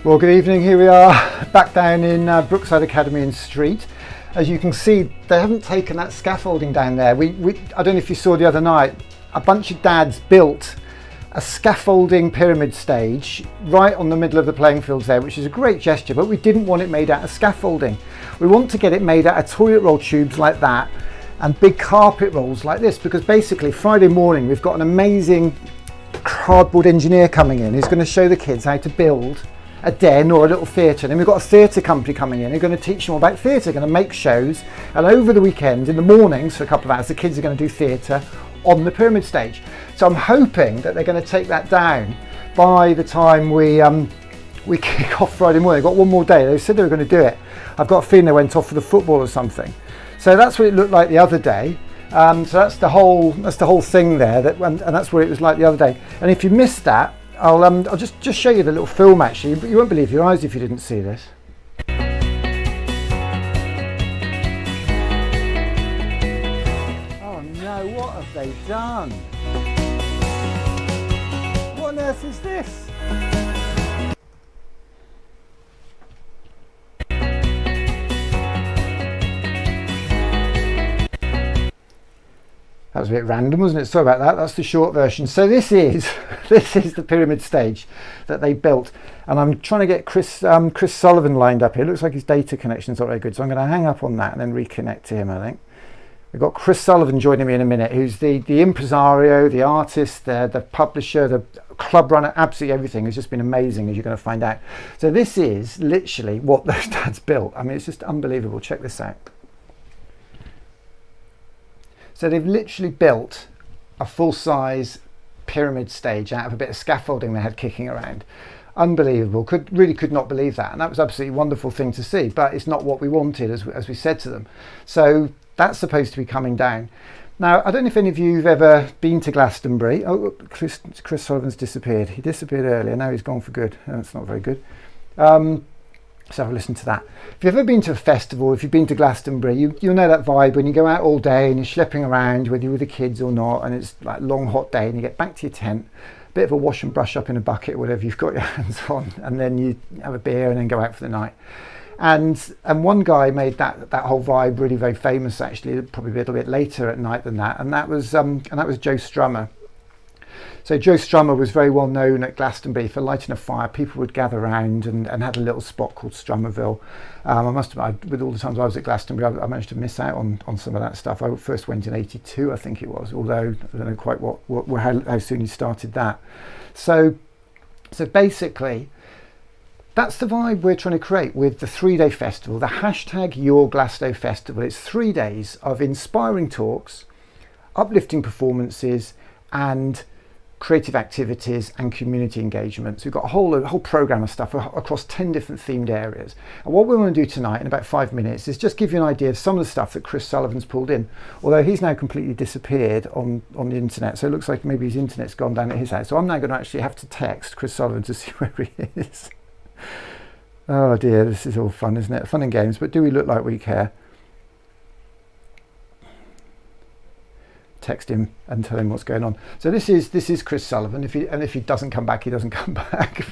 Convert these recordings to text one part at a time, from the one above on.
Well, good evening. Here we are back down in Brookside Academy in Street. As you can see, they haven't taken that scaffolding down there. I don't know if you saw the other night, a bunch of dads built a scaffolding pyramid stage right on the middle of the playing fields there, which is a great gesture, but we didn't want it made out of scaffolding. We want to get it made out of toilet roll tubes like that and big carpet rolls like this, because basically Friday morning we've got an amazing cardboard engineer coming in who's going to show the kids how to build a den or a little theatre. And then we've got a theatre company coming in who are going to teach them all about theatre, going to make shows, and over the weekend in the mornings for a couple of hours the kids are going to do theatre on the pyramid stage. So I'm hoping that they're going to take that down by the time we kick off Friday morning. They've got one more day. They said they were going to do it. I've got a feeling they went off for the football or something. So that's what it looked like the other day. So that's the whole thing there, and that's what it was like the other day. And if you missed that, I'll just show you the little film actually. You won't believe your eyes if you didn't see this. Oh no, what have they done? What on earth is this? That was a bit random, wasn't it? Sorry about that. That's the short version. So this is the pyramid stage that they built, and I'm trying to get Chris Sullivan lined up here. It looks like his data connection's not very good, so I'm going to hang up on that and then reconnect to him. I think we've got Chris Sullivan joining me in a minute, who's the impresario, the artist, the publisher, the club runner, absolutely everything. Has just been amazing, as you're going to find out. So this is literally what those dads built. I mean, it's just unbelievable. Check this out. So they've literally built a full-size pyramid stage out of a bit of scaffolding they had kicking around. Unbelievable. Really could not believe that, and that was absolutely a wonderful thing to see, but it's not what we wanted, as we said to them. So that's supposed to be coming down. Now, I don't know if any of you have ever been to Glastonbury. Oh, Chris Sullivan's disappeared. He disappeared earlier, now he's gone for good. Oh, that's not very good. So have a listen to that. If you've ever been to a festival, if you've been to Glastonbury, you'll know that vibe when you go out all day and you're schlepping around, whether you're with the kids or not, and it's like a long hot day, and you get back to your tent, a bit of a wash and brush up in a bucket, whatever you've got your hands on, and then you have a beer and then go out for the night. And one guy made that whole vibe really very famous, actually, probably a little bit later at night than that, and that was Joe Strummer. So Joe Strummer was very well known at Glastonbury for lighting a fire. People would gather around and had a little spot called Strummerville. I must admit, with all the times I was at Glastonbury, I managed to miss out on some of that stuff. I first went in '82, I think it was, although I don't know quite how soon he started that. So basically, that's the vibe we're trying to create with the 3-day festival, the hashtag Your Glasto Festival. It's 3 days of inspiring talks, uplifting performances, and creative activities and community engagement. So we've got a whole program of stuff across 10 different themed areas. And what we want to do tonight in about 5 minutes is just give you an idea of some of the stuff that Chris Sullivan's pulled in, although he's now completely disappeared on the internet. So it looks like maybe his internet's gone down at his house. So I'm now going to actually have to text Chris Sullivan to see where he is. Oh dear, this is all fun, isn't it? Fun and games, but do we look like we care? Text him and tell him what's going on. So this is Chris Sullivan. If he doesn't come back, he doesn't come back.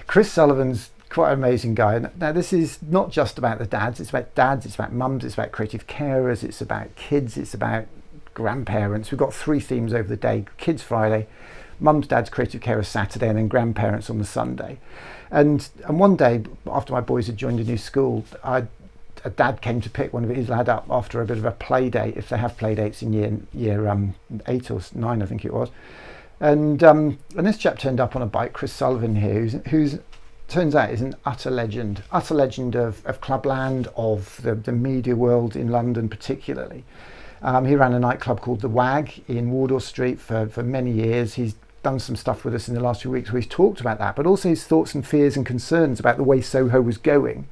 Chris Sullivan's quite an amazing guy. Now this is not just about the dads. It's about mums. It's about creative carers. It's about kids. It's about grandparents. We've got 3 themes over the day: Kids Friday, mums, dads, creative carers Saturday, and then grandparents on the Sunday. And one day after my boys had joined a new school, a dad came to pick one of his lad up after a bit of a play date, if they have play dates in year 8 or 9, I think it was. And this chap turned up on a bike, Chris Sullivan here, who's turns out is an utter legend of clubland, of the media world in London particularly. He ran a nightclub called The Wag in Wardour Street for many years. He's done some stuff with us in the last few weeks where he's talked about that, but also his thoughts and fears and concerns about the way Soho was going,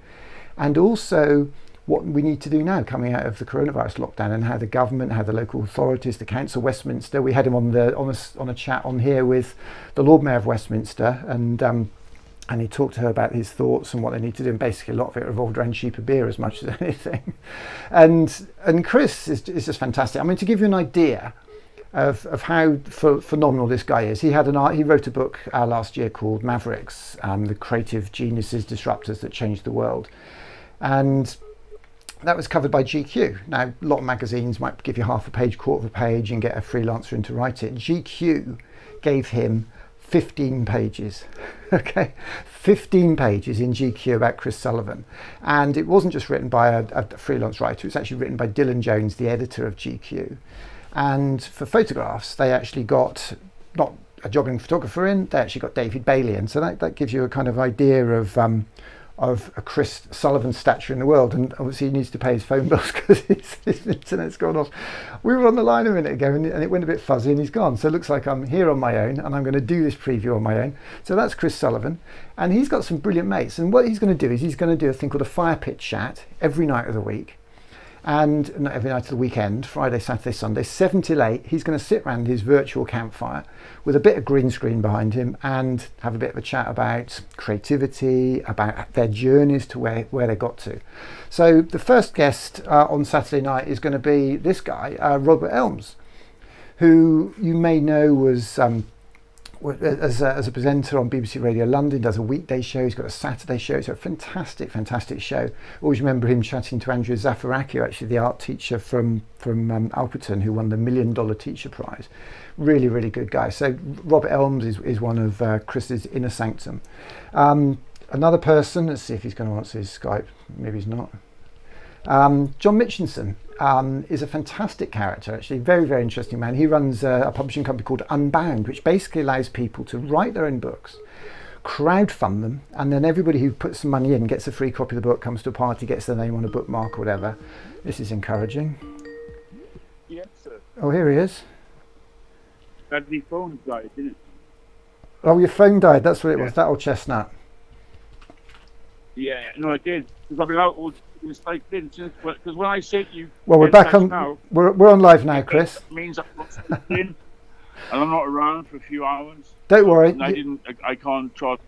and also what we need to do now coming out of the coronavirus lockdown, and how the government, how the local authorities, the Council, Westminster. We had him on a chat on here with the Lord Mayor of Westminster, and he talked to her about his thoughts and what they need to do, and basically a lot of it revolved around cheaper beer as much as anything. And Chris is just fantastic. I mean, to give you an idea, of how phenomenal this guy is. He wrote a book last year called Mavericks, the creative geniuses, disruptors that changed the world, and that was covered by GQ. Now, a lot of magazines might give you half a page, quarter of a page, and get a freelancer in to write it. GQ gave him 15 pages. Okay, 15 pages in GQ about Chris Sullivan. And it wasn't just written by a freelance writer, it was actually written by Dylan Jones, the editor of GQ. And for photographs, they actually got not a jobbing photographer in, they actually got David Bailey in. So that gives you a kind of idea of a Chris Sullivan stature in the world. And obviously he needs to pay his phone bills because his internet's gone off. We were on the line a minute ago and it went a bit fuzzy and he's gone. So it looks like I'm here on my own and I'm going to do this preview on my own. So that's Chris Sullivan, and he's got some brilliant mates. And what he's going to do is he's going to do a thing called a fire pit chat every night of the week. And not every night of the weekend, Friday, Saturday, Sunday, 7 till 8, he's going to sit around his virtual campfire with a bit of green screen behind him and have a bit of a chat about creativity, about their journeys to where they got to. So the first guest on Saturday night is going to be this guy, Robert Elms, who you may know was as a presenter on BBC Radio London, does a weekday show, he's got a Saturday show. It's a fantastic show. Always remember him chatting to Andrew Zafarakio, actually the art teacher from Alperton, who won the $1 Million Teacher Prize. Really good guy. So Robert Elms is one of Chris's inner sanctum. Another person, let's see if he's going to answer his Skype, maybe he's not. John Mitchellson is a fantastic character, actually, very interesting man. He runs a publishing company called Unbound, which basically allows people to write their own books, crowdfund them, and then everybody who puts some money in gets a free copy of the book, comes to a party, gets their name on a bookmark or whatever. This is encouraging. Yes, sir. Oh, here he is. That the phone died, didn't it? Oh, your phone died, that's what it was, that old chestnut. Yeah, no, it did. Because I've been out all... It's like this, because when I say to you, well, we're back on. Now, we're on live now, Chris. It means I'm not in, and I'm not around for a few hours. Don't worry. I can't try.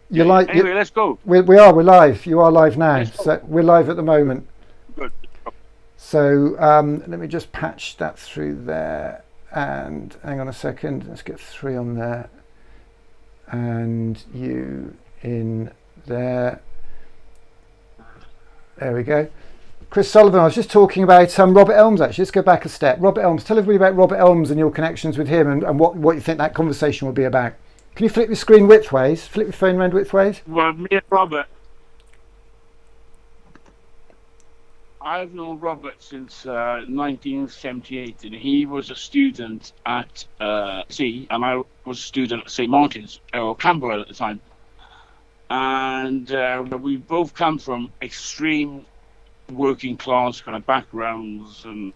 You're live. Anyway, let's go. We're live. You are live now. So we're live at the moment. Good. So let me just patch that through there. And hang on a second. Let's get 3 on there. And you in there. There we go. Chris Sullivan, I was just talking about Robert Elms, actually. Let's go back a step. Robert Elms, tell everybody about Robert Elms and your connections with him and what you think that conversation will be about. Can you flip your screen widthways? Flip your phone around widthways? Well, me and Robert, I've known Robert since 1978, and he was a student at C, and I was a student at St. Martin's, or Camberwell at the time. And we both come from extreme working class kind of backgrounds, and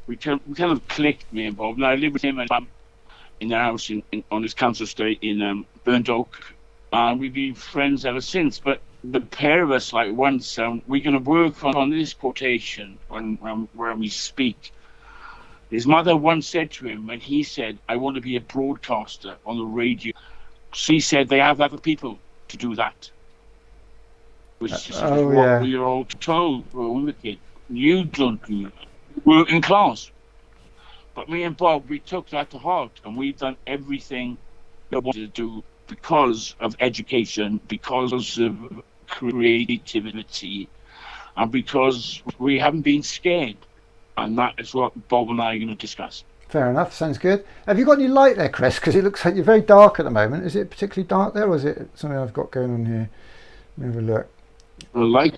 we kind of clicked, me and Bob. And I lived with him in their house on his council estate in Burnt Oak, and we've been friends ever since. But the pair of us, like once, we're going to work on this quotation when we speak. His mother once said to him, when he said, "I want to be a broadcaster on the radio," she said, "They have other people to do that," which is what we were all told when we were kids. You don't do that. Working class. But me and Bob, we took that to heart, and we've done everything we wanted to do because of education, because of creativity, and because we haven't been scared. And that is what Bob and I are going to discuss. Fair enough, sounds good. Have you got any light there, Chris? Because it looks like you're very dark at the moment. Is it particularly dark there, or is it something I've got going on here? Let me have a look. The light?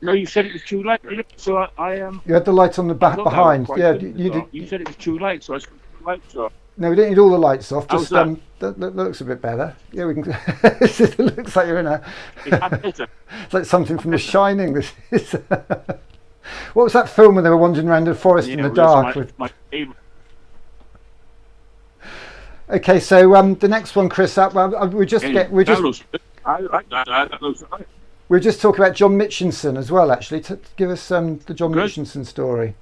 No, you said it was too light, so I am... You had the lights on the back behind. Yeah, you did. You said it was too light, so I switched the lights off. No, we don't need all the lights off. Just that looks a bit better. Yeah, we can. It looks like you're in a... It's like something from The Shining. This is... What was that film when they were wandering around the forest in the dark? My favorite. Okay, so the next one, Chris, I like that. We're just talking about John Mitchellson as well, actually. To give us the John Mitchellson story.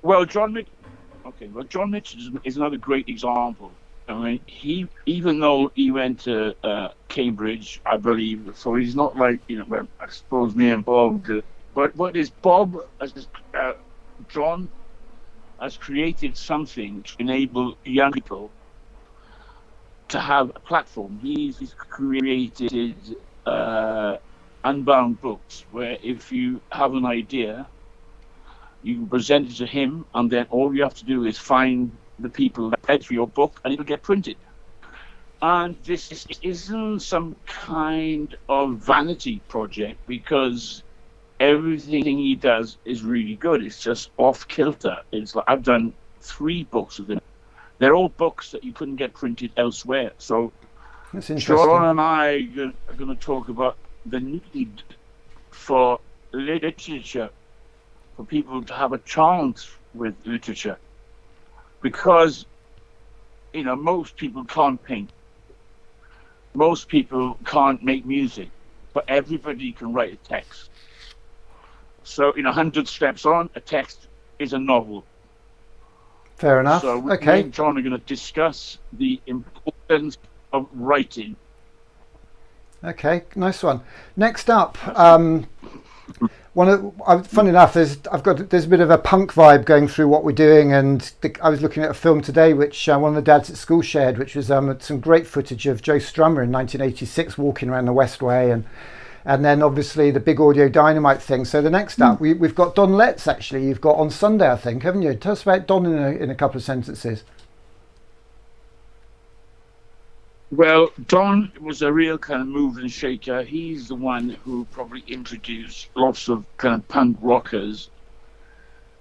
Well, John Mitchellson is another great example. I mean, even though he went to Cambridge, I believe, so he's not like, I suppose me and Bob did. But what is Bob, John, has created something to enable young people to have a platform. He's created unbound books where if you have an idea, you can present it to him, and then all you have to do is find the people that paid for your book, and it'll get printed. And this isn't some kind of vanity project, because everything he does is really good. It's just off kilter. It's like I've done 3 books with him. They're all books that you couldn't get printed elsewhere. So That's interesting. Sean and I are going to talk about the need for literature, for people to have a chance with literature, because most people can't paint, most people can't make music, but everybody can write a text. So 100 steps on, a text is a novel. Fair enough. So we Okay. and John are going to discuss the importance of writing. Okay, nice one. Next up, funny enough, there's a bit of a punk vibe going through what we're doing, and I was looking at a film today which one of the dads at school shared, which was some great footage of Joe Strummer in 1986 walking around the Westway, and then obviously the big Audio Dynamite thing. So the next up, we've got Don Letts. Actually, you've got on Sunday, I think, haven't you? Tell us about Don in a couple of sentences. Well, Don was a real kind of mover and shaker. He's the one who probably introduced lots of kind of punk rockers.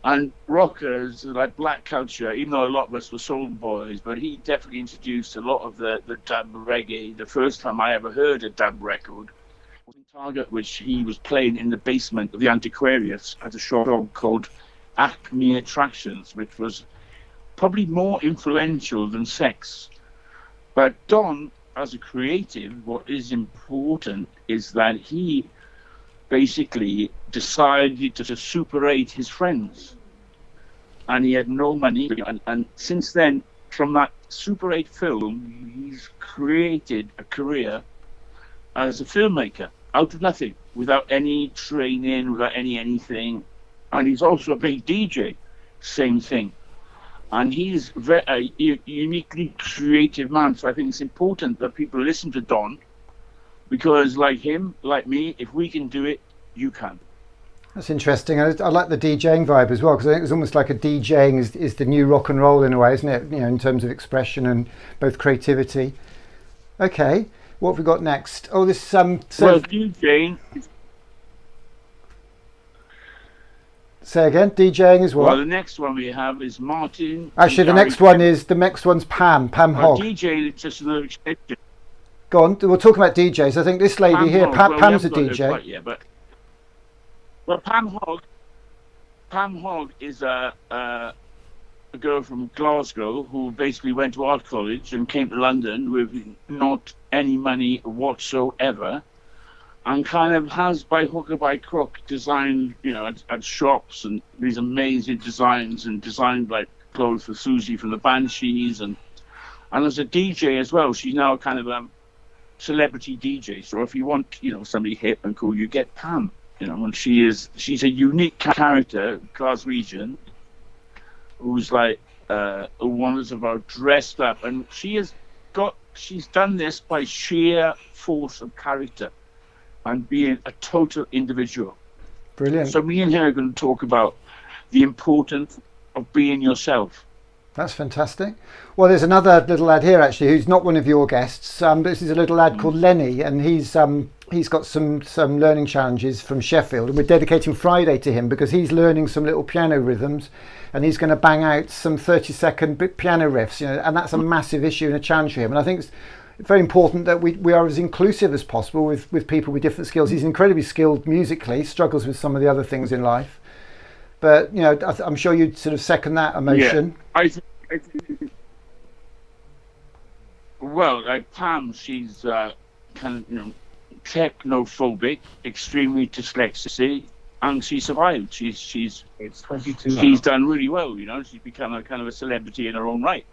And rockers, like black culture, even though a lot of us were soul boys, but he definitely introduced a lot of the dub reggae. The first time I ever heard a dub record was in Target, which he was playing in the basement of the Antiquarius at a shop called Acme Attractions, which was probably more influential than Sex. But Don, as a creative, what is important is that he basically decided to Super 8 his friends. And he had no money. And since then, from that Super 8 film, he's created a career as a filmmaker out of nothing, without any training, without anything. And he's also a big DJ, same thing. And he's a uniquely creative man. So I think it's important that people listen to Don, because like him, like me, if we can do it, you can. That's interesting. I like the DJing vibe as well, because I think it's almost like a DJing is the new rock and roll in a way, isn't it? In terms of expression and both creativity. Okay, what have we got next? Oh, this well, DJing. Say again, DJing as well. Well, the next one we have is Martin. Actually, the next one's Pam Hogg. DJ is just another extension. Go on, we'll talk about DJs. I think this lady here, Pam's a DJ. Pam Hogg is a girl from Glasgow who basically went to art college and came to London with not any money whatsoever, and kind of has, by hook or by crook, designed, at shops, and these amazing designs, and designed like clothes for Susie from the Banshees, and as a DJ as well. She's now kind of a celebrity DJ. So if you want, somebody hip and cool, you get Pam. And she's a unique character, Glaswegian, who's like one is about dressed up, and she's done this by sheer force of character and being a total individual. Brilliant. So me and her are going to talk about the importance of being yourself. That's fantastic. Well, there's another little lad here actually who's not one of your guests. But this is a little lad called Lenny, and he's got some learning challenges from Sheffield, and we're dedicating Friday to him because he's learning some little piano rhythms, and he's going to bang out some 30-second piano riffs. And that's a massive issue and a challenge for him. And I think it's very important that we are as inclusive as possible with people with different skills. He's incredibly skilled musically, struggles with some of the other things in life, but I'm sure you'd sort of second that emotion. Yeah, I think, well, like Pam, she's kind of technophobic, extremely dyslexic, and she survived. She's done really well. She's become a kind of a celebrity in her own right.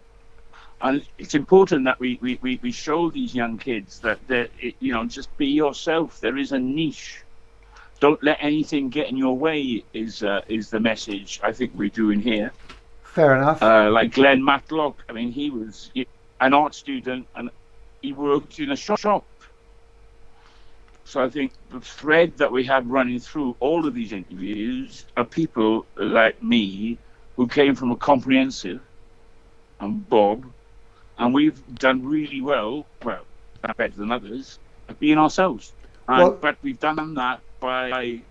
And it's important that we show these young kids that just be yourself. There is a niche. Don't let anything get in your way is the message I think we're doing here. Fair enough. Like Glenn Matlock. I mean, he was an art student and he worked in a shop. So I think the thread that we have running through all of these interviews are people like me who came from a comprehensive, and Bob, and we've done really well better than others, at being ourselves. But we've done that by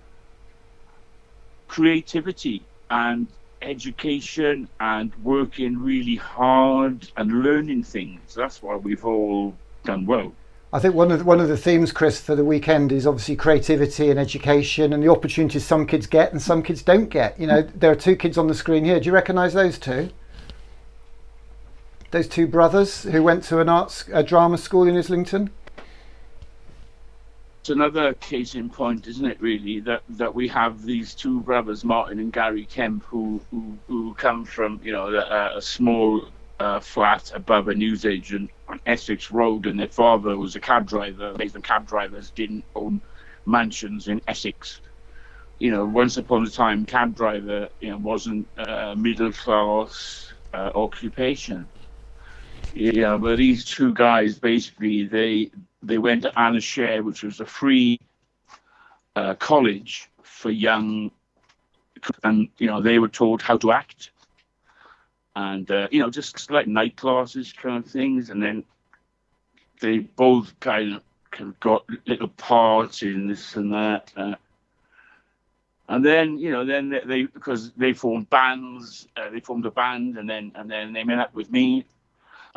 creativity and education and working really hard and learning things. That's why we've all done well. I think one of the themes, Chris, for the weekend is obviously creativity and education and the opportunities some kids get and some kids don't get. You know, there are two kids on the screen here. Do you recognise those two? Those two brothers who went to a drama school in Islington? It's another case in point, isn't it, really, that we have these two brothers, Martin and Gary Kemp, who come from, a small flat above a newsagent on Essex Road, and their father was a cab driver. Amazing cab drivers didn't own mansions in Essex. Once upon a time, cab driver wasn't a middle class occupation. But these two guys basically they went to Anna Share, which was a free college for young, and they were taught how to act. And, just like night classes kind of things. And then they both kind of got little parts in this and that. And then, then because they formed bands, they formed a band, and then they met up with me,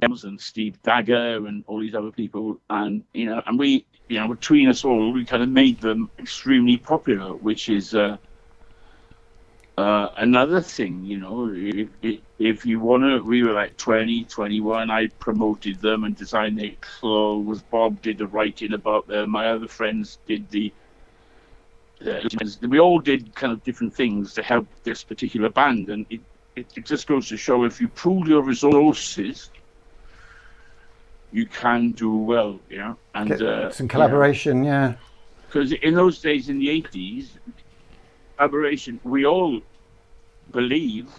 Elms and Steve Dagger and all these other people. And, and we, between us all, we kind of made them extremely popular, which is another thing, if you want to, we were like 20, 21, I promoted them and designed their clothes. Bob did the writing about them. My other friends did we all did kind of different things to help this particular band. And it just goes to show, if you pool your resources, you can do well, And some collaboration, yeah. Because in those days, in the 80s, collaboration, we all believed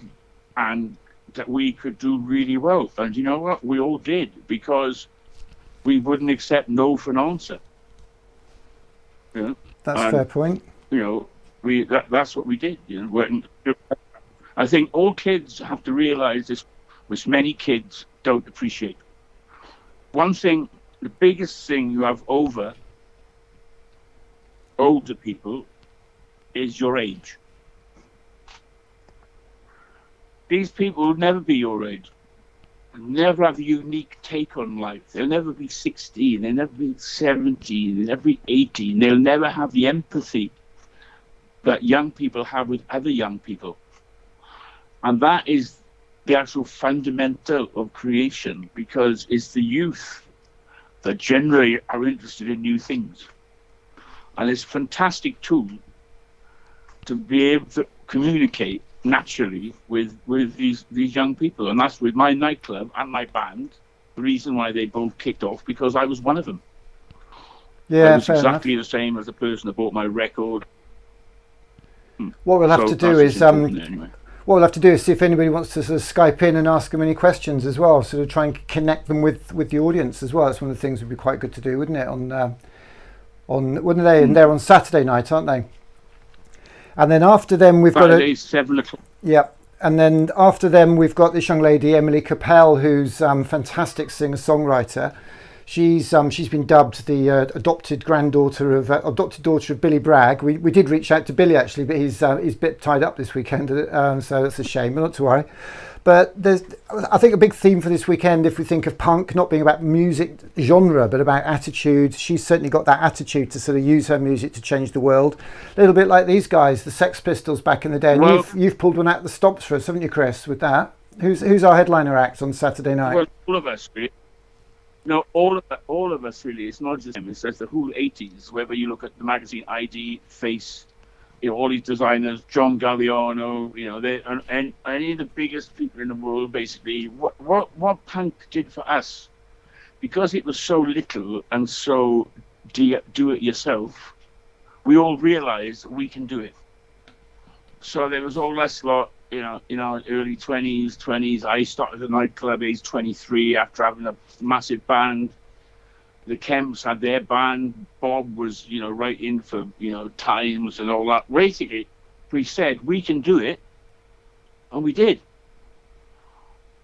and that we could do really well. And you know what? We all did, because we wouldn't accept no for an answer. That's a fair point. That's what we did. I think all kids have to realise this, which many kids don't appreciate. One thing, the biggest thing you have over older people is your age. These people will never be your age. They'll never have a unique take on life. They'll never be 16. They'll never be 17. They'll never be 18. They'll never have the empathy that young people have with other young people. And that is the actual fundamental of creation, because it's the youth that generally are interested in new things. And it's a fantastic tool to be able to communicate naturally with these young people. And that's with my nightclub and my band, the reason why they both kicked off, because I was one of them. Yeah, I was fair exactly enough. the same as the person that bought my record. What we'll have to do is what we'll have to do is see if anybody wants to sort of Skype in and ask them any questions as well, sort of try and connect them with the audience as well. That's one of the things that would be quite good to do, wouldn't it? Wouldn't they? And they're on Saturday night, aren't they? And then after them we've Saturday, 7 o'clock. Yeah, and then after them we've got this young lady, Emily Capel, who's fantastic singer-songwriter. She's been dubbed the adopted daughter of Billy Bragg. We did reach out to Billy actually, but he's a bit tied up this weekend, so that's a shame. But not to worry. But I think a big theme for this weekend, if we think of punk not being about music genre but about attitude, she's certainly got that attitude to sort of use her music to change the world. A little bit like these guys, the Sex Pistols back in the day. And you've pulled one out of the stops for us, haven't you, Chris? With that, who's our headliner act on Saturday night? Well, all of us. No, all of us really. It's not just him. It's the whole 80s. Whether you look at the magazine ID, Face, all these designers, John Galliano, and any of the biggest people in the world. Basically, what punk did for us, because it was so little and so do it yourself. We all realised we can do it. So there was all less lot in our early 20s. I started a nightclub age 23 after having a massive band. The Kemps had their band. Bob was, writing for, Times and all that. Basically, we said, we can do it. And we did.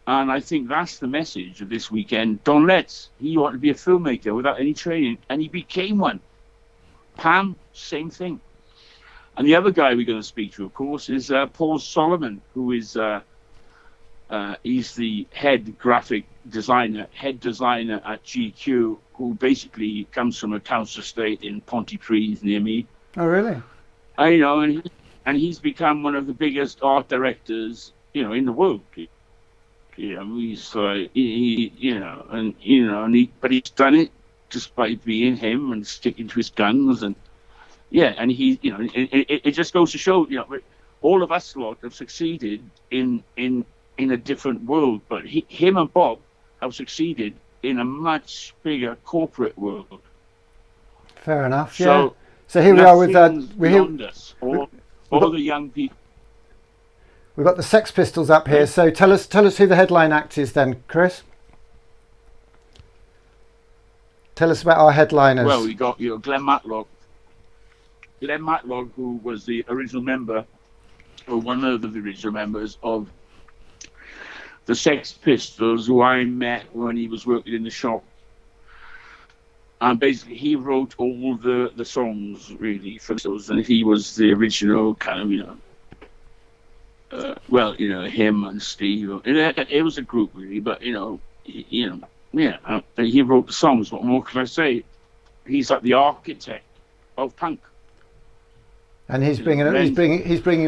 And I think that's the message of this weekend. Don Letts, he wanted to be a filmmaker without any training, and he became one. Pam, same thing. And the other guy we're going to speak to, of course, is Paul Sullivan, who is he's the head designer at GQ, who basically comes from a council estate in Pontypridd near me. Oh, really? I know, and he's become one of the biggest art directors, in the world. He's but he's done it just by being him and sticking to his guns, and and he, it just goes to show, all of us lot have succeeded in a different world, but him and Bob have succeeded in a much bigger corporate world. Fair enough. So here we are with that. All the young people. We've got the Sex Pistols up here. So tell us who the headline act is then, Chris. Tell us about our headliners. Well, we got Glenn Matlock. Glenn Matlock, who was the original member, or one of the original members of the Sex Pistols, who I met when he was working in the shop. And basically, he wrote all the songs, really, for those, and he was the original kind of, him and Steve. It was a group, really, but, he wrote the songs. What more can I say? He's like the architect of punk. And he's bringing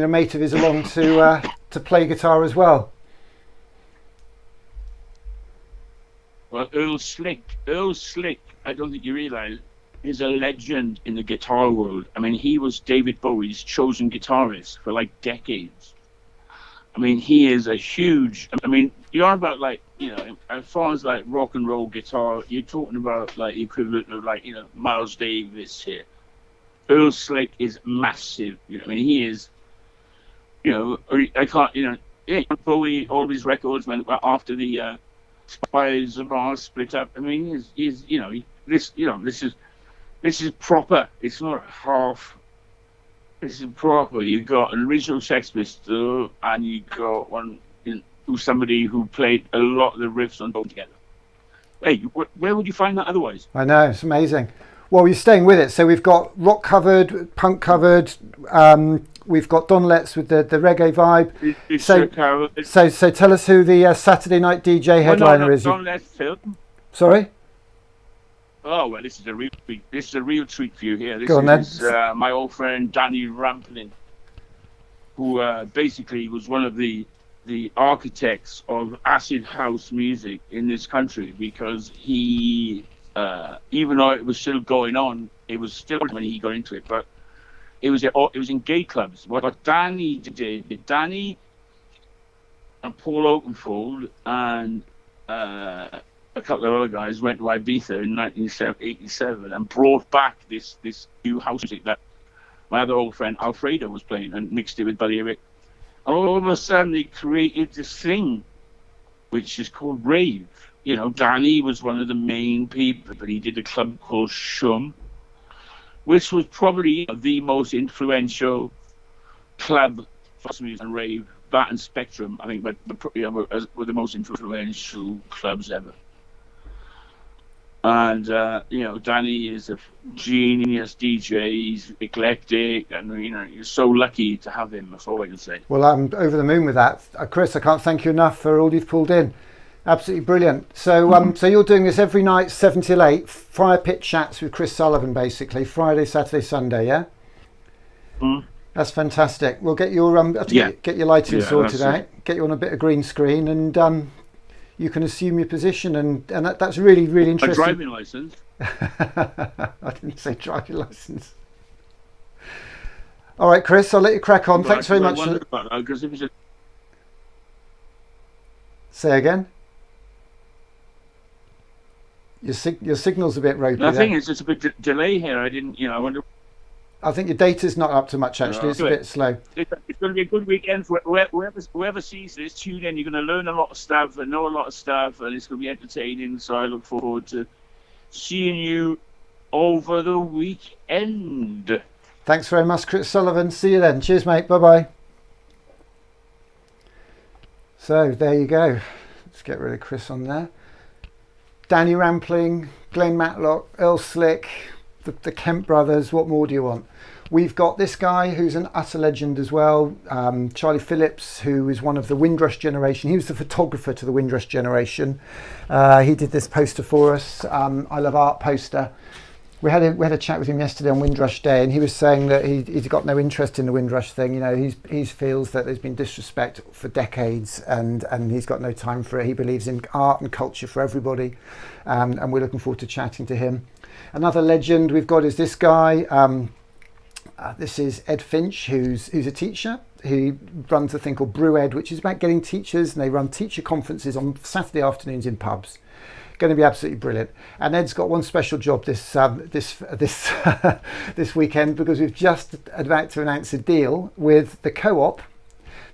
a mate of his along to play guitar as well. Well, Earl Slick, I don't think you realise, is a legend in the guitar world. I mean, he was David Bowie's chosen guitarist for like decades. I mean, he is a huge. I mean, you're about as far as like rock and roll guitar, you're talking about like the equivalent of Miles Davis here. Earl Slick is massive. I mean, he is. I can't. Bowie, all of his records went after the Spires of Mars split up. I mean, this is proper. It's not half. This is proper. You got an original Sex Pistol, and you got somebody who played a lot of the riffs on both together. Hey, where would you find that otherwise? I know, it's amazing. Well, you're staying with it. So we've got rock covered, punk covered. We've got Don Letts with the reggae vibe. So tell us who the Saturday night DJ headliner is. Don Letts film. Sorry. Oh well, this is a real treat for you here. Go on, is my old friend Danny Ramplin, who basically was one of the architects of acid house music in this country, because he, even though it was still going on, it was still when he got into it, but it was in gay clubs. What Danny did, Danny and Paul Oakenfold and a couple of other guys went to Ibiza in 1987 and brought back this new house music that my other old friend Alfredo was playing, and mixed it with Buddy Eric. And all of a sudden they created this thing which is called rave. Danny was one of the main people, but he did a club called Shum, which was probably the most influential club for music and rave. That and Spectrum, I think, were the most influential clubs ever. And Danny is a genius DJ. He's eclectic, and you're so lucky to have him. That's all I can say. Well, I'm over the moon with that, Chris. I can't thank you enough for all you've pulled in. Absolutely brilliant. So, so you're doing this every night, 7 till 8, fire pit chats with Chris Sullivan, basically Friday, Saturday, Sunday. Yeah. Mm. That's fantastic. We'll get your get your lighting sorted out. Get you on a bit of green screen, and you can assume your position, and that's really, really interesting. A driving license. I didn't say driving license. All right, Chris, I'll let you crack on. Thanks very much. Say again. Your signal's a bit ropey. The thing is, there's a bit delay here. I wonder. I think your data's not up to much, actually. It's a bit slow. It's going to be a good weekend for whoever sees this. Tune in. You're going to learn a lot of stuff and know a lot of stuff, and it's going to be entertaining. So I look forward to seeing you over the weekend. Thanks very much, Chris Sullivan. See you then. Cheers, mate. Bye-bye. So there you go. Let's get rid of Chris on there. Danny Rampling, Glenn Matlock, Earl Slick, the Kemp brothers. What more do you want? We've got this guy who's an utter legend as well, Charlie Phillips, who is one of the Windrush generation. He was the photographer to the Windrush generation. He did this poster for us, I Love Art poster. We had a chat with him yesterday on Windrush Day, and he was saying that he's got no interest in the Windrush thing. You know, he feels that there's been disrespect for decades, and he's got no time for it. He believes in art and culture for everybody, and we're looking forward to chatting to him. Another legend we've got is this guy. This is Ed Finch, who's a teacher. He runs a thing called Brew Ed, which is about getting teachers, and they run teacher conferences on Saturday afternoons in pubs. Going to be absolutely brilliant. And Ed's got one special job this this weekend, because we've just about to announce a deal with the Co-op,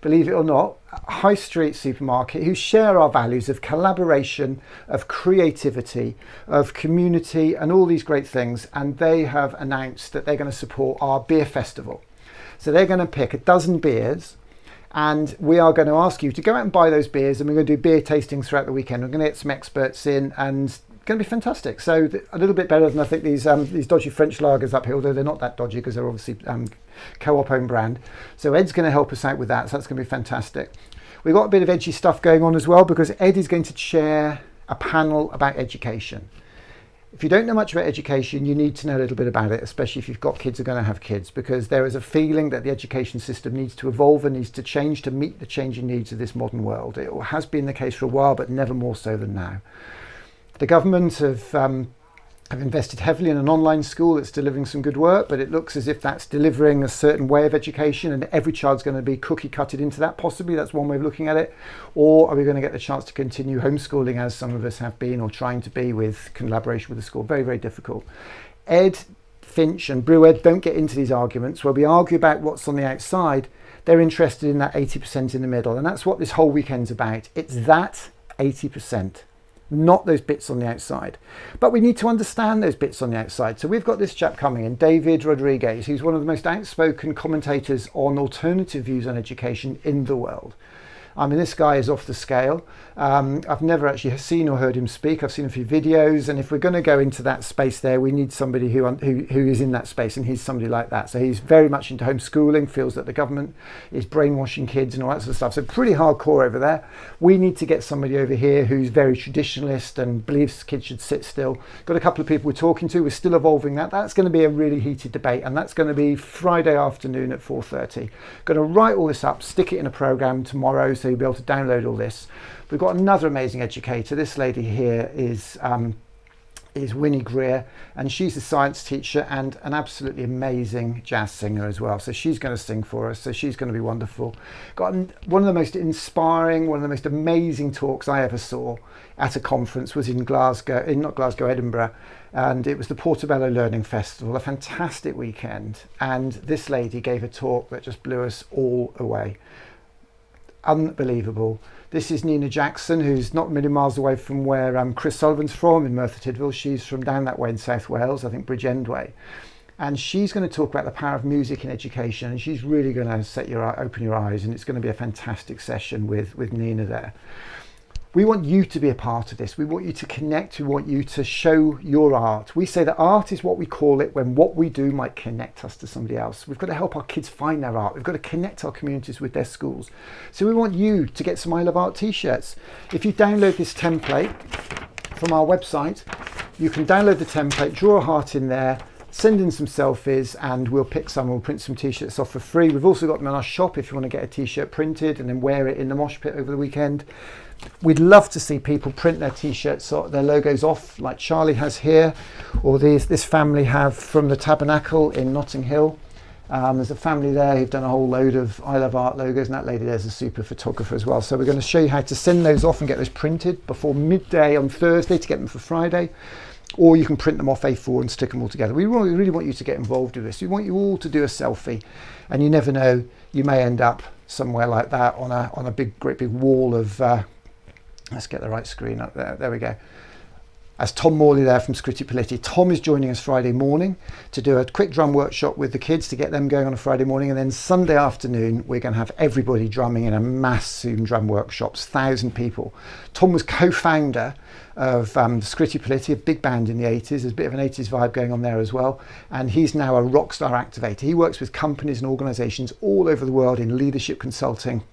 believe it or not, a high street supermarket, who share our values of collaboration, of creativity, of community, and all these great things. And they have announced that they're going to support our beer festival. So they're going to pick a dozen beers, and we are going to ask you to go out and buy those beers, and we're going to do beer tastings throughout the weekend. We're going to get some experts in, and it's going to be fantastic. So a little bit better than I think these dodgy French lagers up here, although they're not that dodgy because they're obviously Co-op own brand. So Ed's going to help us out with that, so that's going to be fantastic. We've got a bit of edgy stuff going on as well, because Ed is going to chair a panel about education. If you don't know much about education, you need to know a little bit about it, especially if you've got kids or are going to have kids, because there is a feeling that the education system needs to evolve and needs to change to meet the changing needs of this modern world. It has been the case for a while, but never more so than now. The government have invested heavily in an online school that's delivering some good work, but it looks as if that's delivering a certain way of education, and every child's going to be cookie cutted into that. Possibly that's one way of looking at it. Or are we going to get the chance to continue homeschooling, as some of us have been, or trying to be, with collaboration with the school? Very, very difficult. Ed Finch and Brew Ed don't get into these arguments where we argue about what's on the outside. They're interested in that 80% in the middle, and that's what this whole weekend's about. It's that 80%. Not those bits on the outside. But we need to understand those bits on the outside. So we've got this chap coming in, David Rodriguez, who's one of the most outspoken commentators on alternative views on education in the world. I mean, this guy is off the scale. I've never actually seen or heard him speak. I've seen a few videos, and if we're going to go into that space there, we need somebody who is in that space, and he's somebody like that. So he's very much into homeschooling, feels that the government is brainwashing kids and all that sort of stuff. So pretty hardcore over there. We need to get somebody over here who's very traditionalist and believes kids should sit still. Got a couple of people we're talking to. We're still evolving that. That's going to be a really heated debate, and that's going to be Friday afternoon at 4:30. Going to write all this up, stick it in a program tomorrow, so you'll be able to download all this. We've got another amazing educator. This lady here is Winnie Greer, and she's a science teacher and an absolutely amazing jazz singer as well. So she's going to sing for us, so she's going to be wonderful. Got one of the most inspiring, one of the most amazing talks I ever saw at a conference was in Edinburgh, and it was the Portobello Learning Festival, a fantastic weekend, and this lady gave a talk that just blew us all away. Unbelievable. This is Nina Jackson, who's not a million miles away from where Chris Sullivan's from in Merthyr Tydfil. She's from down that way in South Wales, I think Bridgend way. And she's going to talk about the power of music in education, and she's really going to open your eyes, and it's going to be a fantastic session with Nina there. We want you to be a part of this. We want you to connect. We want you to show your art. We say that art is what we call it when what we do might connect us to somebody else. We've got to help our kids find their art. We've got to connect our communities with their schools. So we want you to get some I Love Art t-shirts. If you download this template from our website, you can download the template, draw a heart in there, send in some selfies, and we'll pick some. We'll print some t-shirts off for free. We've also got them in our shop if you want to get a t-shirt printed and then wear it in the mosh pit over the weekend. We'd love to see people print their t-shirts, their logos off, like Charlie has here, or this family have from the Tabernacle in Notting Hill. There's a family there who've done a whole load of I Love Art logos, and that lady there's a super photographer as well. So we're going to show you how to send those off and get those printed before midday on Thursday to get them for Friday. Or you can print them off A4 and stick them all together. We really want you to get involved with this. We want you all to do a selfie, and you never know, you may end up somewhere like that on a great big wall of, let's get the right screen up there, there we go. As Tom Morley there from Scritti Politti. Tom is joining us Friday morning to do a quick drum workshop with the kids to get them going on a Friday morning, and then Sunday afternoon we're going to have everybody drumming in a mass Zoom drum workshops, 1,000 people. Tom was co-founder of Scritti Politti, a big band in the 80s. There's a bit of an 80s vibe going on there as well, and he's now a rock star activator. He works with companies and organisations all over the world in leadership consulting,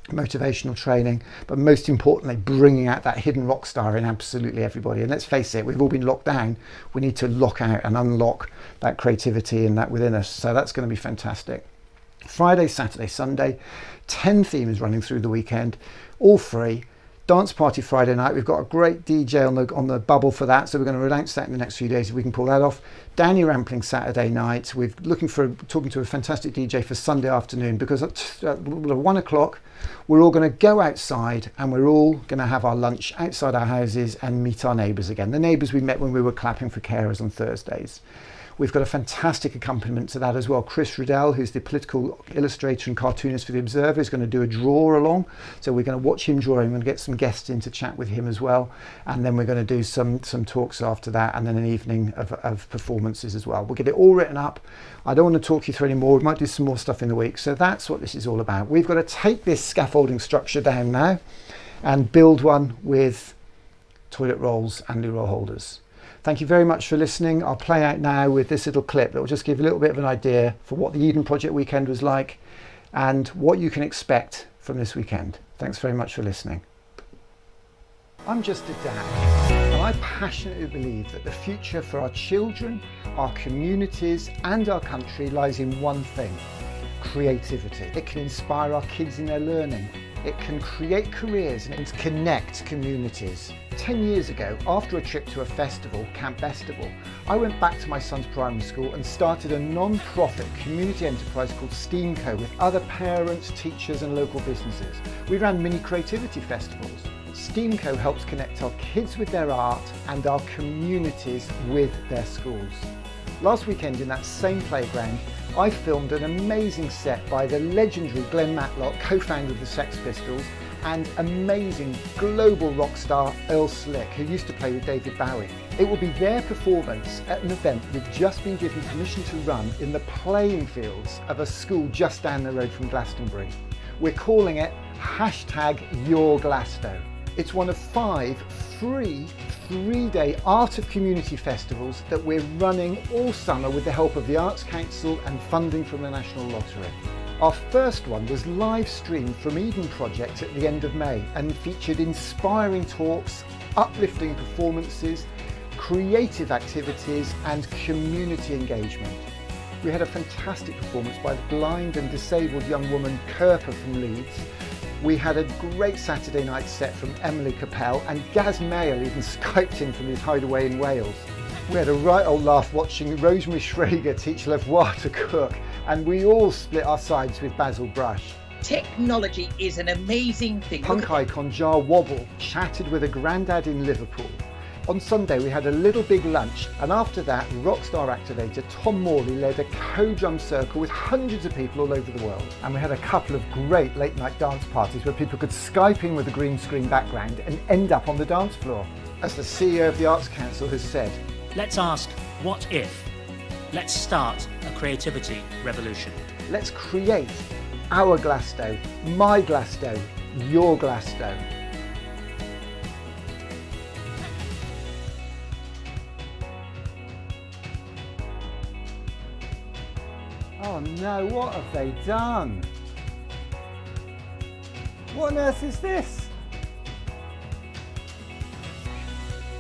motivational training, but most importantly bringing out that hidden rock star in absolutely everybody. And let's face it, we've all been locked down. We need to lock out and unlock that creativity and that within us. So that's going to be fantastic. Friday, Saturday, Sunday, 10 themes running through the weekend, all free. Dance party Friday night. We've got a great DJ on the bubble for that, so we're going to announce that in the next few days if we can pull that off. Danny Rampling Saturday night. We're talking to a fantastic DJ for Sunday afternoon, because at 1 o'clock we're all going to go outside and we're all going to have our lunch outside our houses and meet our neighbours again. The neighbours we met when we were clapping for carers on Thursdays. We've got a fantastic accompaniment to that as well. Chris Riddell, who's the political illustrator and cartoonist for The Observer, is going to do a draw along. So we're going to watch him drawing. We're going to get some guests in to chat with him as well. And then we're going to do some talks after that, and then an evening of performances as well. We'll get it all written up. I don't want to talk you through any more. We might do some more stuff in the week. So that's what this is all about. We've got to take this scaffolding structure down now and build one with toilet rolls and loo roll holders. Thank you very much for listening. I'll play out now with this little clip that will just give you a little bit of an idea for what the Eden Project weekend was like and what you can expect from this weekend. Thanks very much for listening. I'm just a dad, and I passionately believe that the future for our children, our communities and our country lies in one thing: creativity. It can inspire our kids in their learning. It can create careers and connect communities. 10 years ago, after a trip to a festival, Camp Festival, I went back to my son's primary school and started a non-profit community enterprise called STEAMco with other parents, teachers and local businesses. We ran mini creativity festivals. STEAMco helps connect our kids with their art and our communities with their schools. Last weekend in that same playground, I filmed an amazing set by the legendary Glenn Matlock, co-founder of the Sex Pistols, and amazing global rock star Earl Slick, who used to play with David Bowie. It will be their performance at an event we've just been given permission to run in the playing fields of a school just down the road from Glastonbury. We're calling it #YourGlasto. It's one of 5 free 3-day Art of Community festivals that we're running all summer with the help of the Arts Council and funding from the National Lottery. Our first one was live streamed from Eden Project at the end of May and featured inspiring talks, uplifting performances, creative activities and community engagement. We had a fantastic performance by the blind and disabled young woman Kerpa from Leeds. We had a great Saturday night set from Emily Capel, and Gaz Mayle even Skyped in from his hideaway in Wales. We had a right old laugh watching Rosemary Schrager teach Levois to cook, and we all split our sides with Basil Brush. Technology is an amazing thing. Punk icon Jar Wobble chatted with a grandad in Liverpool. On Sunday we had a little big lunch, and after that rockstar activator Tom Morley led a co-drum circle with hundreds of people all over the world. And we had a couple of great late night dance parties where people could Skype in with a green screen background and end up on the dance floor. As the CEO of the Arts Council has said, let's ask, what if? Let's start a creativity revolution. Let's create our Glasto, my Glasto, your Glasto. Oh no, what have they done? What on earth is this?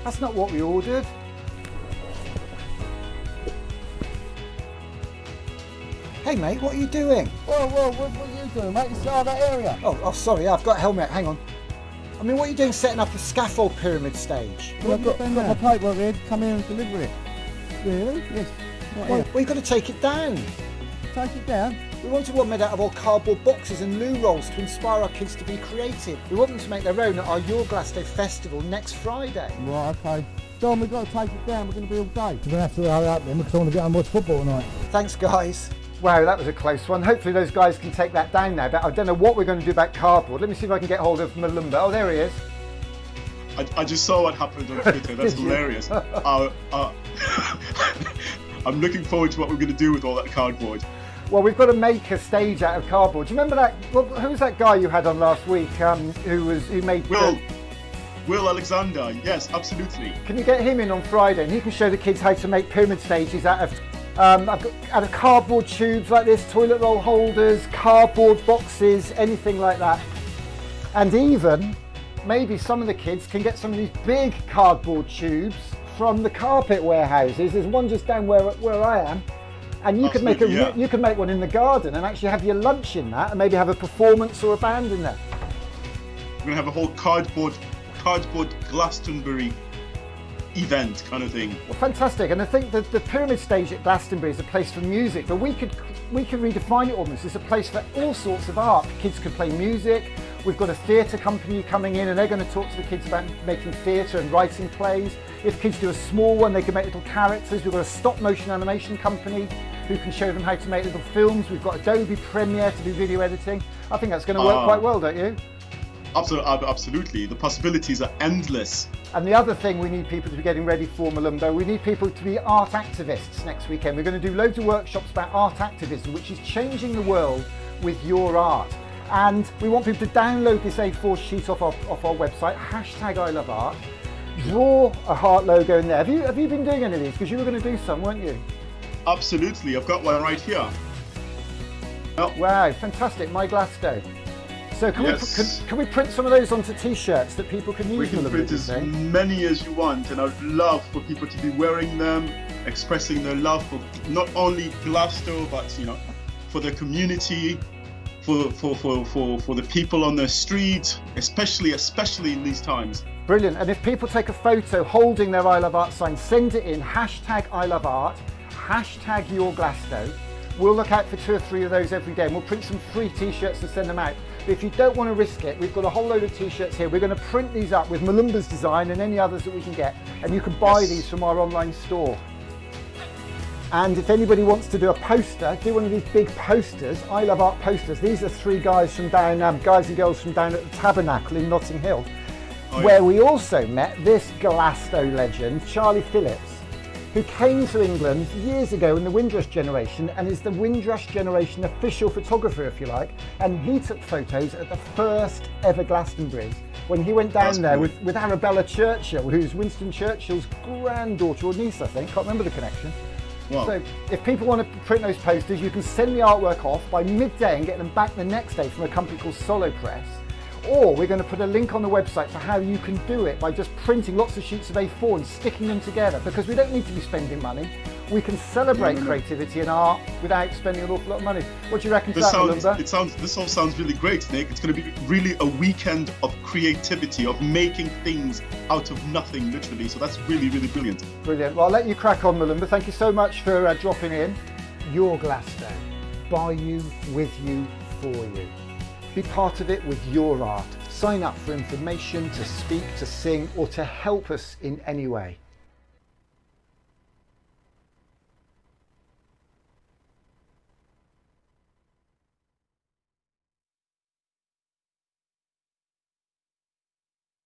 That's not what we ordered. Hey mate, what are you doing? Whoa, what are you doing, mate? It's out of that area. Oh, sorry, I've got a helmet, hang on. I mean, what are you doing setting up a scaffold pyramid stage? Well, I've got my paperwork here to come here and deliver it. Really? Yes. Well, you've got to take it down. Take it down. We wanted one made out of old cardboard boxes and loo rolls to inspire our kids to be creative. We want them to make their own at our Your Glass Day festival next Friday. Right, okay. John, we've got to take it down. We're going to be all day. We're going to have to hurry up then because I want to get on and watch football tonight. Thanks, guys. Wow, that was a close one. Hopefully those guys can take that down now, but I don't know what we're going to do about cardboard. Let me see if I can get hold of Malumba. Oh, there he is. I just saw what happened on Twitter. That's hilarious. I'm looking forward to what we're going to do with all that cardboard. Well, we've got to make a stage out of cardboard. Do you remember that? Well, who was that guy you had on last week? Who made Will Alexander? Yes, absolutely. Can you get him in on Friday and he can show the kids how to make pyramid stages out of out of cardboard tubes like this, toilet roll holders, cardboard boxes, anything like that. And even maybe some of the kids can get some of these big cardboard tubes from the carpet warehouses. There's one just down where I am, and you could make you could make one in the garden and actually have your lunch in that, and maybe have a performance or a band in there. We're gonna have a whole cardboard Glastonbury event kind of thing. Well, fantastic. And I think that the pyramid stage at Glastonbury is a place for music, but we could redefine it almost. It's a place for all sorts of art. Kids could play music. We've got a theatre company coming in and they're going to talk to the kids about making theatre and writing plays. If kids do a small one, they can make little characters. We've got a stop motion animation company who can show them how to make little films. We've got Adobe Premiere to do video editing. I think that's going to work quite well, don't you? Absolutely. The possibilities are endless. And the other thing we need people to be getting ready for, Malumbo, we need people to be art activists next weekend. We're going to do loads of workshops about art activism, which is changing the world with your art. And we want people to download this A4 sheet off our website, #ILoveArt, draw a heart logo in there. Have you been doing any of these? Because you were going to do some, weren't you? Absolutely, I've got one right here. Oh. Wow, fantastic, My Glass Day. So can we print some of those onto t-shirts that people can use? We can print as many as you want, and I'd love for people to be wearing them, expressing their love for not only Glasgow, but for the community, for the people on the street, especially in these times. Brilliant. And if people take a photo holding their I Love Art sign, send it in, #ILoveArt, #YourGlasgow. We'll look out for 2 or 3 of those every day, and we'll print some free t-shirts and send them out. But if you don't want to risk it, we've got a whole load of t-shirts here. We're going to print these up with Malumba's design and any others that we can get, and you can buy these from our online store. And if anybody wants to do a poster, do one of these big posters, I Love Art posters. These are 3 guys from down, guys and girls from down at the Tabernacle in Notting Hill, where we also met this Glasgow legend, Charlie Phillips, who came to England years ago in the Windrush generation and is the Windrush generation official photographer, if you like. And he took photos at the first ever Glastonbury when he went down there with Arabella Churchill, who's Winston Churchill's granddaughter or niece, I think. Can't remember the connection. Wow. So if people want to print those posters, you can send the artwork off by midday and get them back the next day from a company called Solo Press. Or we're going to put a link on the website for how you can do it by just printing lots of sheets of A4 and sticking them together, because we don't need to be spending money. We can celebrate creativity and art without spending an awful lot of money. What do you reckon to that, Malumba? This all sounds really great, Nick. It's going to be really a weekend of creativity, of making things out of nothing, literally. So that's really, really brilliant. Brilliant. Well, I'll let you crack on, Malumba. Thank you so much for dropping in. Your Glass Day. By you, with you, for you. Be part of it with your art. Sign up for information, to speak, to sing, or to help us in any way.